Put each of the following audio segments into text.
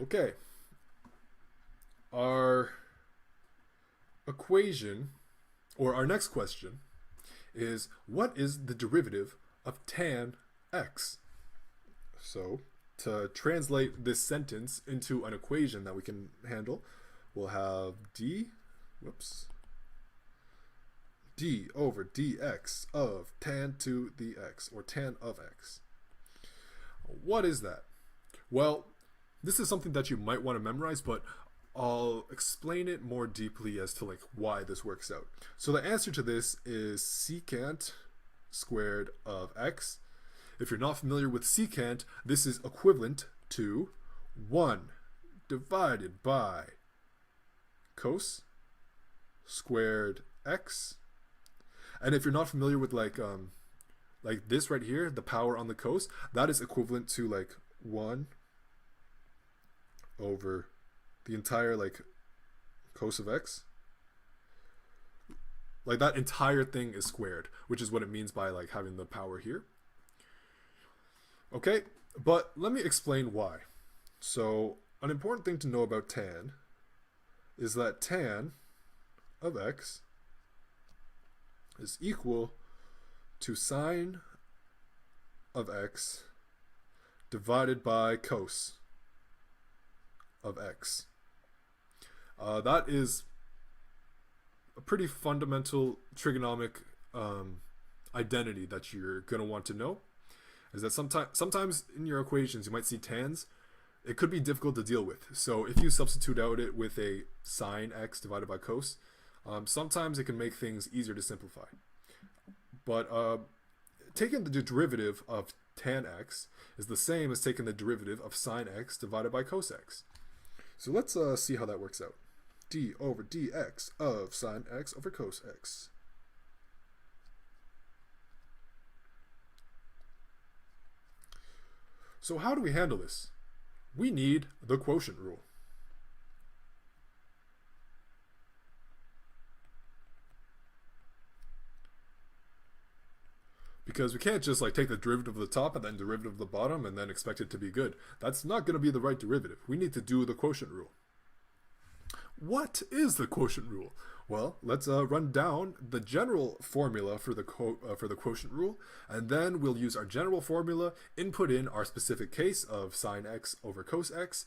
Okay, our equation, or our next question, is what is the derivative of tan x? So, to translate this sentence into an equation that we can handle, we'll have d over dx of tan to the x, or tan of x. What is that? Well, this is something that you might want to memorize, but I'll explain it more deeply as to why this works out. So the answer to this is secant squared of x. If you're not familiar with secant, this is equivalent to 1 divided by cos squared x. And if you're not familiar with like this right here, the power on the cos, that is equivalent to 1 over the entire cos of x. That entire thing is squared, which is what it means by having the power here. Okay, but let me explain why. So an important thing to know about tan is that tan of x is equal to sine of x divided by cos of x. That is a pretty fundamental trigonomic identity that you're going to want to know. Is that sometimes in your equations you might see tans. It could be difficult to deal with. So if you substitute out it with a sine x divided by cos, sometimes it can make things easier to simplify. But taking the derivative of tan x is the same as taking the derivative of sine x divided by cos x. So let's see how that works out. D over dx of sine x over cos x. So how do we handle this? We need the quotient rule. Because we can't just take the derivative of the top and then derivative of the bottom and then expect it to be good. That's not going to be the right derivative. We need to do the quotient rule. What is the quotient rule? Well, let's run down the general formula for the quotient rule, and then we'll use our general formula, input in our specific case of sine x over cos x,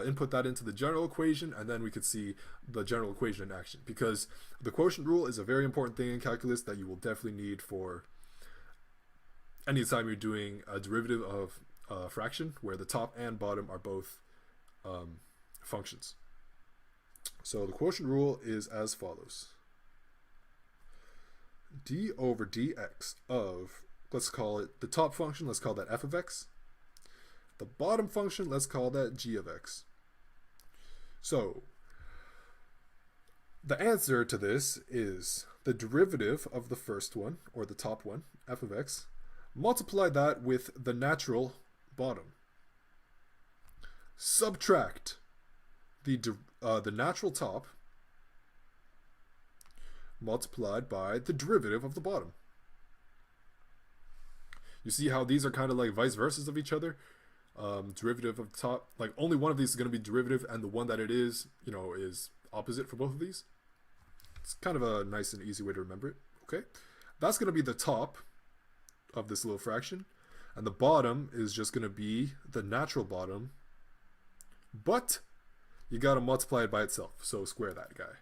input that into the general equation, and then we could see the general equation in action. Because the quotient rule is a very important thing in calculus that you will definitely need for anytime you're doing a derivative of a fraction where the top and bottom are both functions. So the quotient rule is as follows. D over dx of, let's call it the top function, let's call that f of x. The bottom function, let's call that g of x. So the answer to this is the derivative of the first one, or the top one, f of x, multiply that with the natural bottom. Subtract the natural top multiplied by the derivative of the bottom. You see how these are kind of vice versa of each other? Derivative of the top, only one of these is going to be derivative, and the one that it is opposite for both of these. It's kind of a nice and easy way to remember it. Okay, that's going to be the top of this little fraction, and the bottom is just going to be the natural bottom, but you got to multiply it by itself, so square that guy.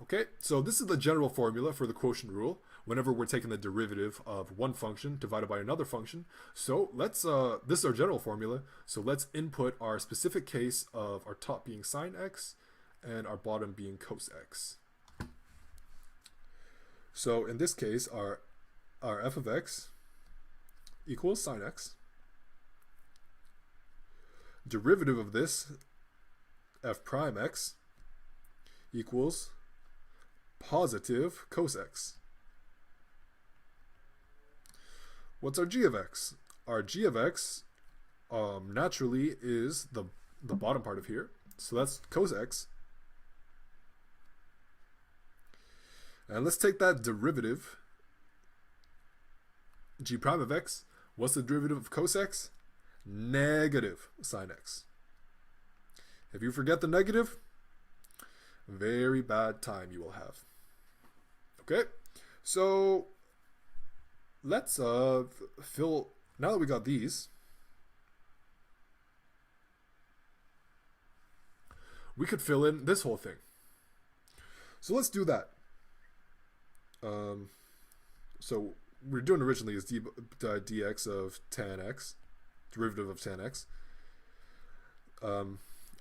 Okay, so this is the general formula for the quotient rule whenever we're taking the derivative of one function divided by another function. So let's this is our general formula, so let's input our specific case of our top being sine x and our bottom being cos x. So in this case, our f of x equals sine x. Derivative of this, f prime x, equals positive cos x. What's our g of x? Our g of x naturally is the bottom part of here, so that's cos x. And let's take that derivative, g prime of x. What's the derivative of cos x? Negative sine x. If you forget the negative, very bad time you will have. Okay, so let's fill, now that we got these, we could fill in this whole thing. So let's do that. So we're doing originally is dx of tan x, derivative of tan x.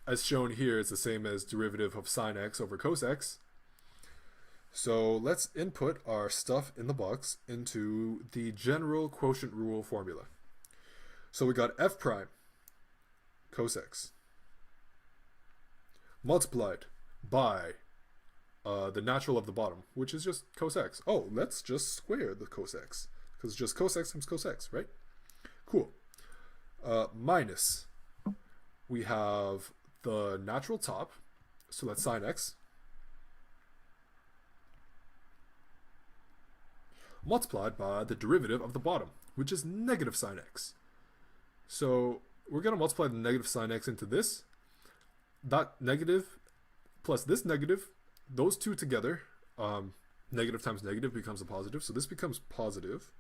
As shown here, it's the same as derivative of sine x over cos x. So let's input our stuff in the box into the general quotient rule formula. So we got f prime cos x multiplied by the natural of the bottom, which is just cos x. Oh, let's just square the cos x, because it's just cos x times cos x, right? Cool. Minus, we have the natural top, so that's sine x, multiplied by the derivative of the bottom, which is negative sine x. So we're going to multiply the negative sine x into this. That negative plus this negative, those two together, negative times negative becomes a positive. So this becomes positive.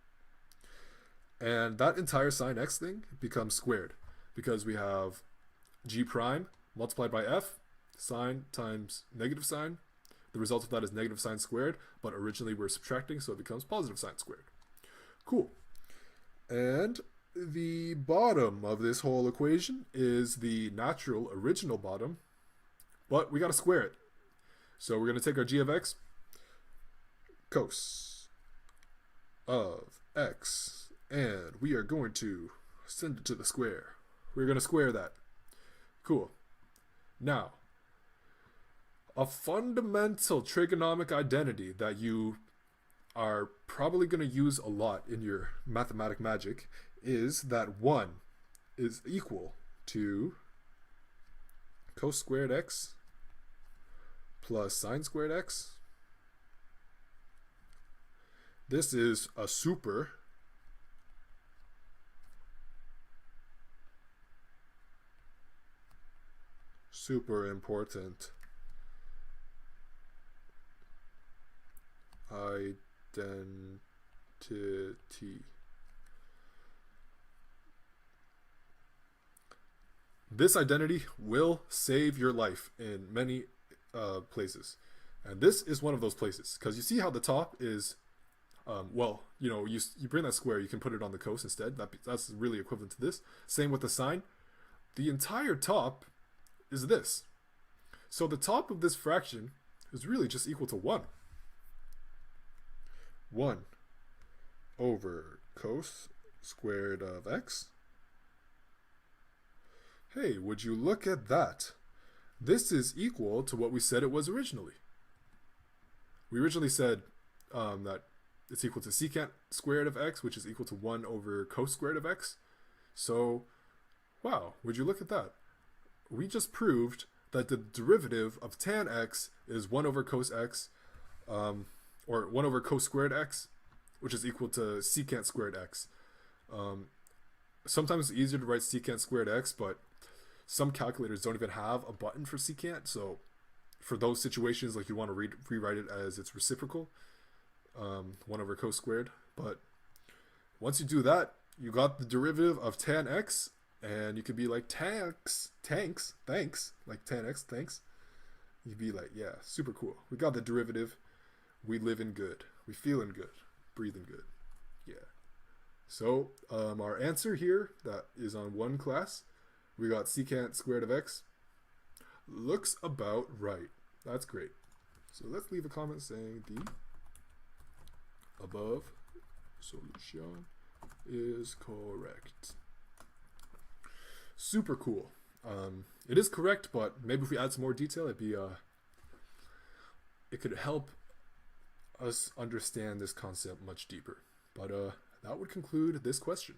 And that entire sine x thing becomes squared, because we have g prime multiplied by f, sine times negative sine. The result of that is negative sine squared, but originally we're subtracting, so it becomes positive sine squared. Cool. And the bottom of this whole equation is the natural original bottom, but we got to square it. So we're going to take our g of x, cos of x, and we are going to send it to the square. We're going to square that. Cool. Now, a fundamental trigonomic identity that you are probably going to use a lot in your mathematic magic is that 1 is equal to cos squared x plus sine squared x. This is a super important identity. This identity will save your life in many places, and this is one of those places, because you see how the top is, well, you know, you bring that square, you can put it on the cos instead. That's really equivalent to this. Same with the sine. The entire top is this. So the top of this fraction is really just equal to 1. 1 over cos squared of x. Hey, would you look at that? This is equal to what we said it was originally. We originally said that it's equal to secant squared of x, which is equal to 1 over cos squared of x. So, wow, would you look at that? We just proved that the derivative of tan x is 1 over cos x, or 1 over cos squared x, which is equal to secant squared x. Sometimes it's easier to write secant squared x, but some calculators don't even have a button for secant. So for those situations, like, you want to rewrite it as its reciprocal, 1 over cos squared. But once you do that, you got the derivative of tan x, and you could be like, thanks, like tan x, thanks. You'd be like, yeah, super cool. We got the derivative. We living good. We feeling good. Breathing good. Yeah. So our answer here, that is on OneClass, we got secant squared of x. Looks about right. That's great. So let's leave a comment saying the above solution is correct. Super cool. It is correct, but maybe if we add some more detail, it could help us understand this concept much deeper. But that would conclude this question.